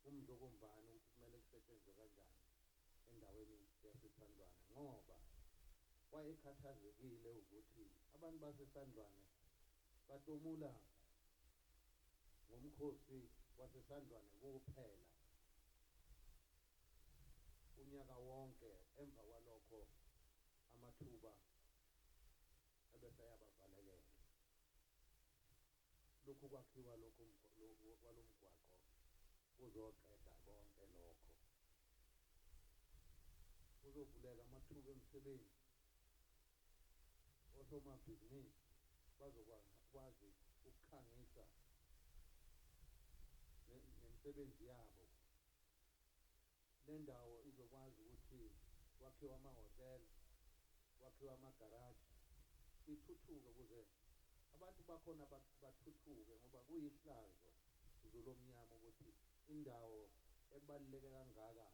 umdlokombani ukuthi kumele kusetshenzwe kanjani endaweni yaseSandwane ngoba wayekhathazekile ukuthi abantu baseSandwane batomula ngomkhosi waseSandwane kuphela unyaka wonke emva kwalokho amathuba ebese yabavalekela lokhu kwakhiwa lokho kwalomgwaqo uzoqeda konke lokho kuzovuleka amathuba emisebenzi osomabhizinisi bazokwazi ukukhangisa nemisebenzi yabo le ndawo izokwazi ukuthi kwakhiwa amahhotela kwakhiwa amagaraji ithuthuke ukuze abantu bakhona bathuthuke ngoba kuyihlazo zolomnyama ukuthi indawo ebaluleke kangaka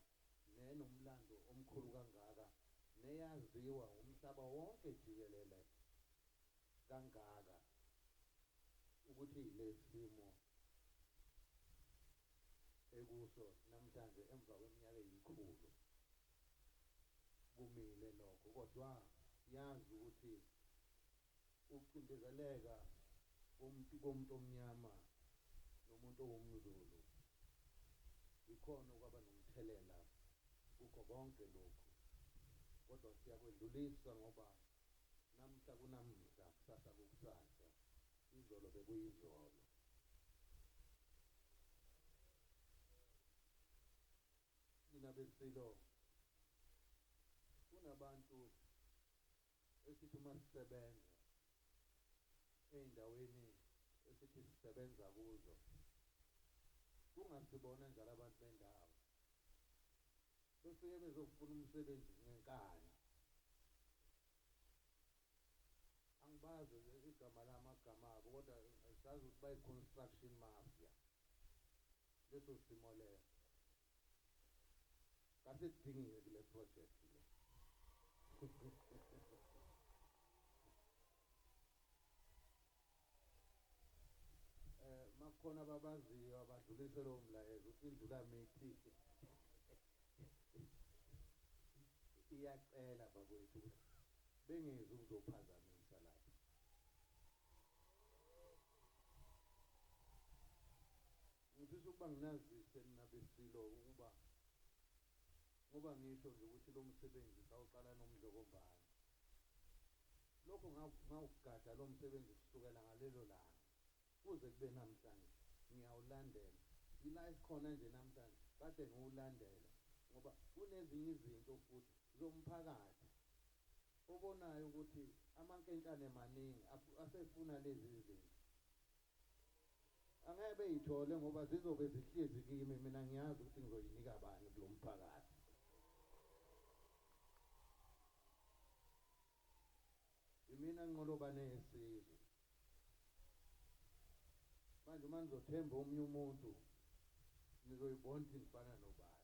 nenomlando omkhulu kangaka neyaziwa umhlaba wonke jikelele kangaka ukuthi lesimo ekuso namhlanje emva kweminyaka eyikhulu kumile lokho kodwa yazi ukuthi ukucindezeleka komuntu omnyama nomuntu owumZulu ikhona okwaba nomthelela kukho konke lokhu kodwa siyakwedlulisa ngoba namhla kunamhla kusasa kukusasa izolo bekuyizolo mina besilo kunabantu esithi uma sisebenza ey'ndaweni esithi sisebenza kuzo kungasibona njalo abantu bendawo befike bezofuna umsebenzi ngenkani angibazi igama lamagama abo kodwa sazi ukuthi bayi-construction mafia leso simo leyo kasedingile kule project le makukhona ababaziyo abadlulise lowo mlayezo ukuthi indlula mithi iyacela bakwethu ukuthi bengezi ukuzophazamisa lapha ngifisa ukuba nginazise mina besilo ukuba ngoba ngisho nje ukuthi lo msebenzi sawuqala nomdlokombani lokho ngawugada lo msebenzi kusukela ngalelo langa kuze kube namhlanje ngiyawulandela ila esikhona nje namhlanje kade ngiwulandela ngoba kunezinye izinto futhi zomphakathi obonayo ukuthi amankentshane emaningi asefuna lezi zinto angeke beyithole ngoba zizobe zihlezi kimi mina ngiyazi ukuthi ngizoyinika bani kulo mphakathi imina nqolobane yesizwe manje uma nizothemba omunye umuntu nizoyibona ukuthi nifana nobani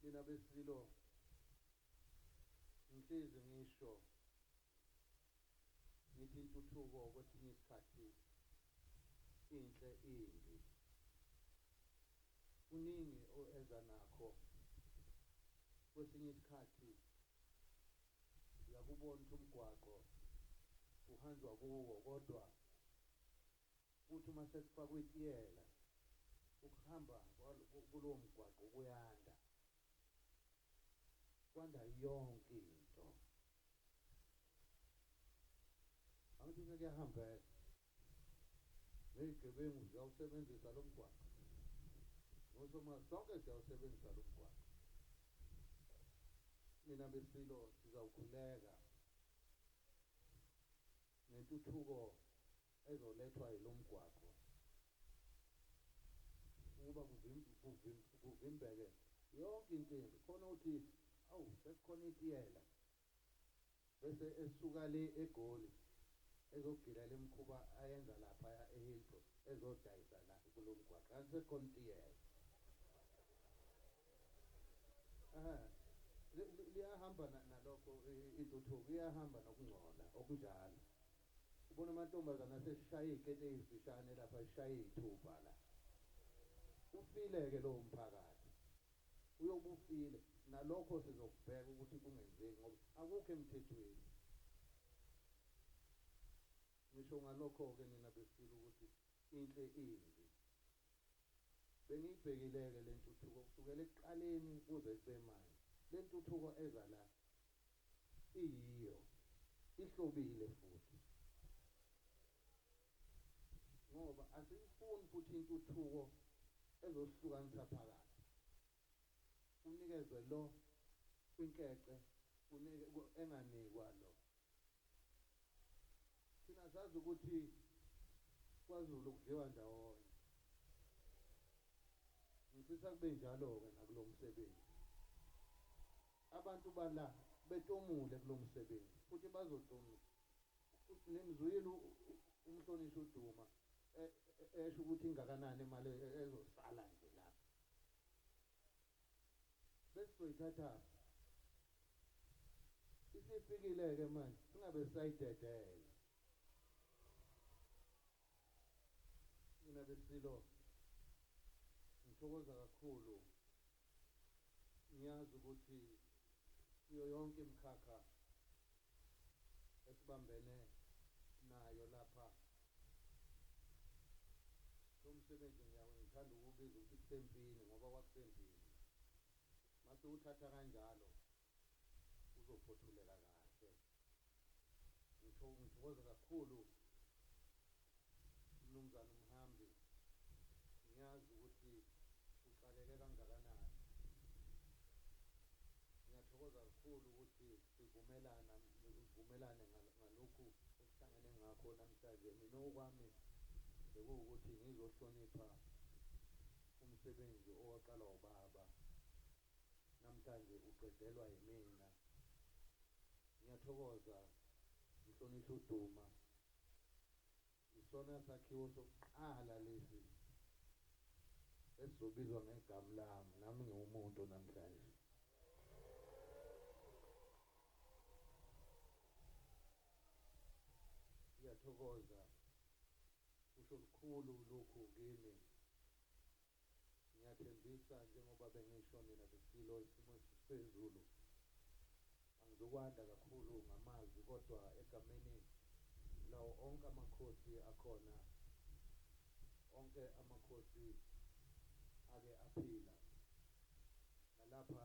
mina besilo ngihlezi ngisho ngithi intuthuko kwesinye isikhathi inhle imbi kuningi eza nakho kwesinye isikhathi uyakubona ukuthi umgwaqo uhanjwa kuwo kodwa futhi uma sekufakwa itiyela ukuhamba kulowo mgwaqo kuyanda kwanda yonke into angithi sekuyahambeka nezigebengu ziyawusebenzisa lo mgwaqo ngosoma sonke siyawusebenzisa lo mgwaqo mina besilo sizawukhuleka nentuthuko ezolethwa yilo mgwaqo ukuba kuvimbeke yonke inkinga khona ukuthi awu sekukhona itiyela bese esuka le eGoli ezogilela imkhuba ayenza lapha eHillbrook ezodayisa la kulo mgwaqo asisekhona itiyela liyahamba nalokho intuthuko iyahamba nokungcola okunjalo. Ubona amantombazana aseshaya ikete ezifishane lapha eshaya izithupa la. Ufile ke lo mphakathi. Uyobufile nalokho sizokubheka ukuthi kungenzeki ngoba akukho emthethweni. Ngisho ngalokho ke nina besifila ukuthi inhle imbi. Bengiyibhekileke le ntuthuko kusukela ekuqaleni kuze kube manje. Le ntuthuko eza la iyiyo ihlobile futhi. Ngoba asifuni futhi intuthuko ezosihlukanisa phakathi. Unikezwe lo kwinkece enganikwa lo. Thina sazi ukuthi kwaZulu kudliwa ndawonye. Ngifisa kube njalo-ke nakulo msebenzi. Abantu bala betomule kulo msebenzi futhi bazotomula. Nimzwile umhlonishwa uDuma esho ukuthi ingakanani imali ezosala nje lapha. Bese soyithatha isifikile-ke manje singabe sayidedela. Mina besilo ngithokoza kakhulu. Ngiyazi ukuthi kuyo yonke imikhakha esibambene nayo lapha lo msebenzi ngithanda ukubiza ukuthi kusempini ngoba kwakusempini. Mase uthatha kanjalo uzophothuleka kahle. Ngithokoza kakhulu Mnumzane Mhambi. Ngiyazi ukuthi uxakeke kangakanani. Ngiyathokoza kakhulu ukuthi sivumelane ngalokhu okuhlangene ngakho namhlanje. Mina okwami bekuwukuthi ngizohlonipha umsebenzi owaqala ubaba. Namhlanje uqedelwa yimina. Ngiyathokoza mhlonishwa uDuma. Isona sakhiwo sokuqala lesi esizobizwa ngegama lami. Nami ngiwumuntu namhlanje. Ngiyathokoza kusho kukhulu lokhu kimi. Ngiyathembisa njengoba bengisho nina besilo isimo sezulu. Angizokwanda kakhulu ngamazwi kodwa egameni lawo onke amakhosi akhona. Onke amakhosi ake aphila. Nalapha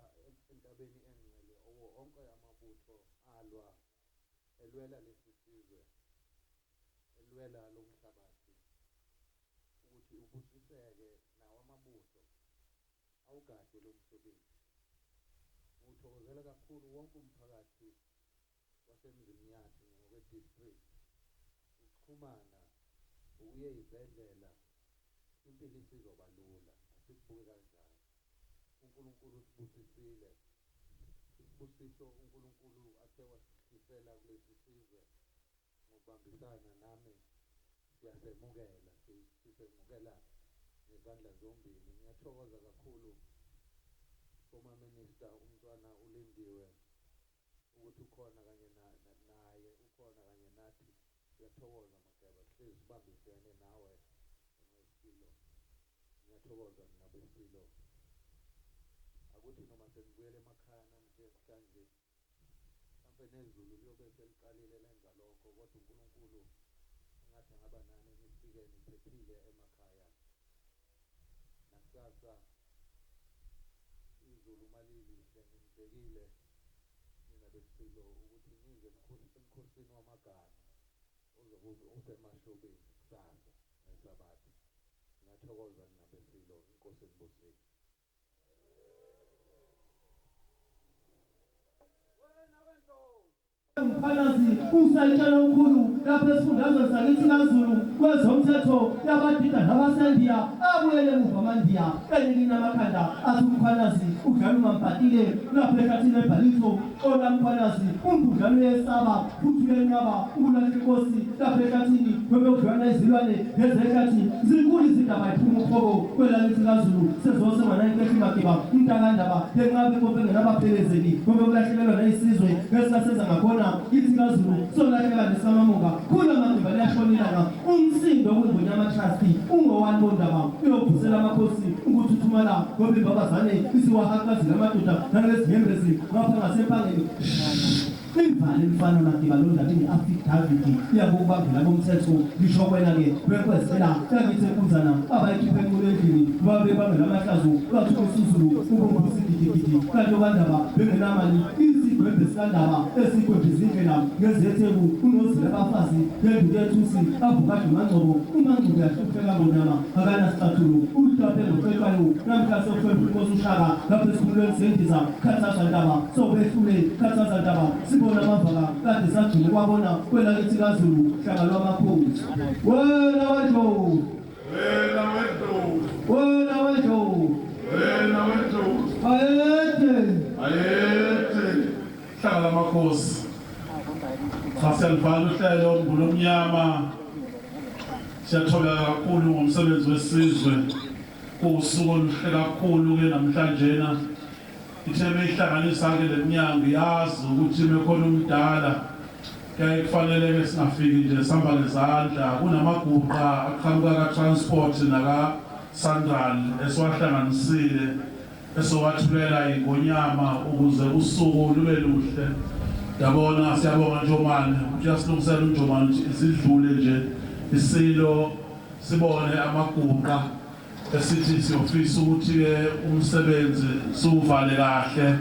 entabeni engcwele onke amabutho alwa elwela lesi sizwe. Elwela lo mhlabathi ukuthi ubusiseke nawo amabutho awugade lo msebenzi. Ngithokozela kakhulu wonke umphakathi waseMzimnyathi ngokwe-district. Ukuxhumana ukuye izibhedlela impilo isizoba lula. Asikubuke kanjalo. uNkulunkulu usibusisile. Isibusiso uNkulunkulu athe wasihlisela kulesi sizwe ngokubambisana nami siyasemukela. Sisemukela ngezandla zombili. Ngiyathokoza kakhulu Former Minister umntwana uLindiwe ukuthi ukhona kanye naye ukhona kanye nathi. Siyathokoza Mageba sihlezi sibambisene nawe ngesilo. Ngiyathokoza mina besilo. Akuthi noma senibuyele emakhaya namhlanje mhlawumbe nezulu liyobe seliqalile lenza lokho kodwa uNkulunkulu engathi ngaba nani nifike niphephile emakhaya. Nakusasa izulu malilihle ngibhekile mina besilo ukuthi nize emkhosini wamagama ozobe usemashobeni kusasa ngesabatha. Ngiyathokoza mina besilo. Inkosi enibusise. umphakathi usayitshela omkhulu lapho esifundazweni sakithi kaZulu kwezomthetho yabadida nabasendiya abuyele emuva amandiya elilini amakhanda athi umphakathi udlala umampatile lapho ekhathini ebhalitho ola mphakathi umdudlane uyesaba futhi uyenqaba ukulahla inkosi lapho ekhathini bebekudlwana izilwane ngezekhathi zinkulu izindaba iphuma uqobo kwelalithi kaZulu sezose ngana-20 Makiba umntakandaba yenqabe konke ngenabaphelezeli ngoba kulahlekelwa nayisizwe ngesikhasenza ngakhona ithi kaZulu solahlekelwa nesamamunga khula mandiba liyashonelana umsindo wengonyama trust ungowani bondaba uyobhusela amakhosi ukuthi uthumala ngoba imbabazane isiwahaqazile amadoda nangezinyembezi ngapha ngasempangeni imvali imfana nakiba londabini affidavit iyakubambela bomthetho lisho kwena-ke bekwezela yakithi enkundlana abayikhiphe enkulu endlini babebambela amahlazo bathuka isizulu ubumbusi gidigidi kanti okandaba bengenamali isigwembe sikandaba esigwembisa indlela ngezetheku unozile abafazi ngenduku yethusi avukade umangcobo umangcobo yahlupheka ngonyama akanasicathulo ulutaphe ngoqeqayo namhlase uhlwembe inkosi ushaka lapho esikhululweni sendiza khathaza ndaba sobehlule khathaza ndaba sibona amavaka kade sagcina kwabona kwelakithi kaZulu hlanga lwamakhosi wena wedlovu ayethe hlanga lamakhosi sasiyalivana uhlelo ombulo omnyama siyathola kakhulu ngomsebenzi wesizwe kuwusuku oluhle kakhulu-ke namhlanjena ithe beyihlanganisa-ke le mnyango yazi ukuthi mekhona umdala kuyaye kufanele-ke singafiki nje sihamba ngezandla kunamagubha aqhamuka ka-transport naka-Sandral esiwahlanganisile esowathulela ingonyama ukuze usuku lube luhle. Yabona siyabonga Njomane ukuthi yasilungisela uNjomane ukuthi isidlule nje isilo sibone amagubha esithi siyofisa ukuthi-ke umsebenzi siwuvale kahle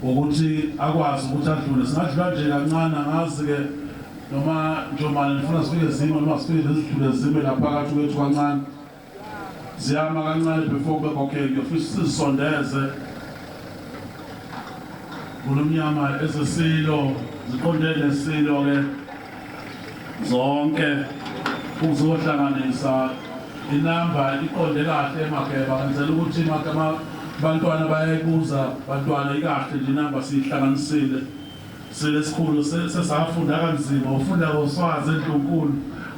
ukuthi akwazi ukuthi adlule. Singadlula nje kancane angazi-ke noma Njomane nifuna sifike zima noma sifike zidlule zime laphakathi kwethu kancane ziyama kancane before kube okay ngiyofisa sizisondeze kulomnyama ezesilo ziqondele silo-ke zonke ukuzohlanganisa inamba iqonde kahle eMageba ngenzela ukuthi abantwana bayayibuza bantwana ikahle nje inamba siyihlanganisile sile sikhulu sesafunda kanzima ufunda ngoswazi eNdlunkulu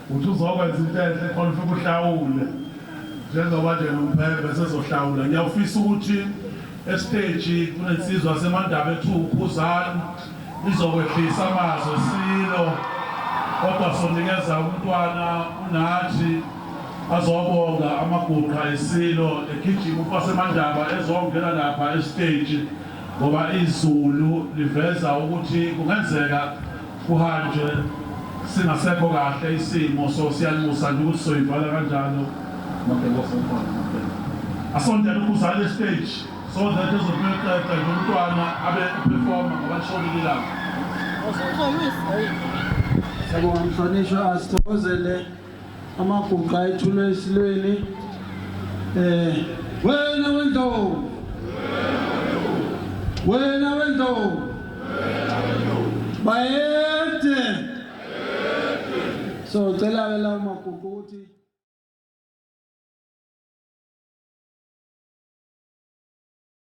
uthi uzokwenza into enhle khona ufike uhlawule njengoba nje nomphembe sezohlawula. Ngiyafisa ukuthi estage kunensizwa semandaba ethu ukhuzana izokwehlisa amazwi silo kodwa sonikeza umntwana unathi azobonga amagubha esilo egijima uPasemandaba ezongena lapha estage ngoba izulu liveza ukuthi kungenzeka kuhanjwe singasekho kahle isimo so siyalimusa nje ukuthi soyivala kanjalo asondela ukhuzana estage so that ezophetha umntwana abe performa ngabashobile lapha. Sabonga mhlonishwa asithokozele amagubha ethulwe esilweni wena wendlovu bayethe so cela la magubha ukuthi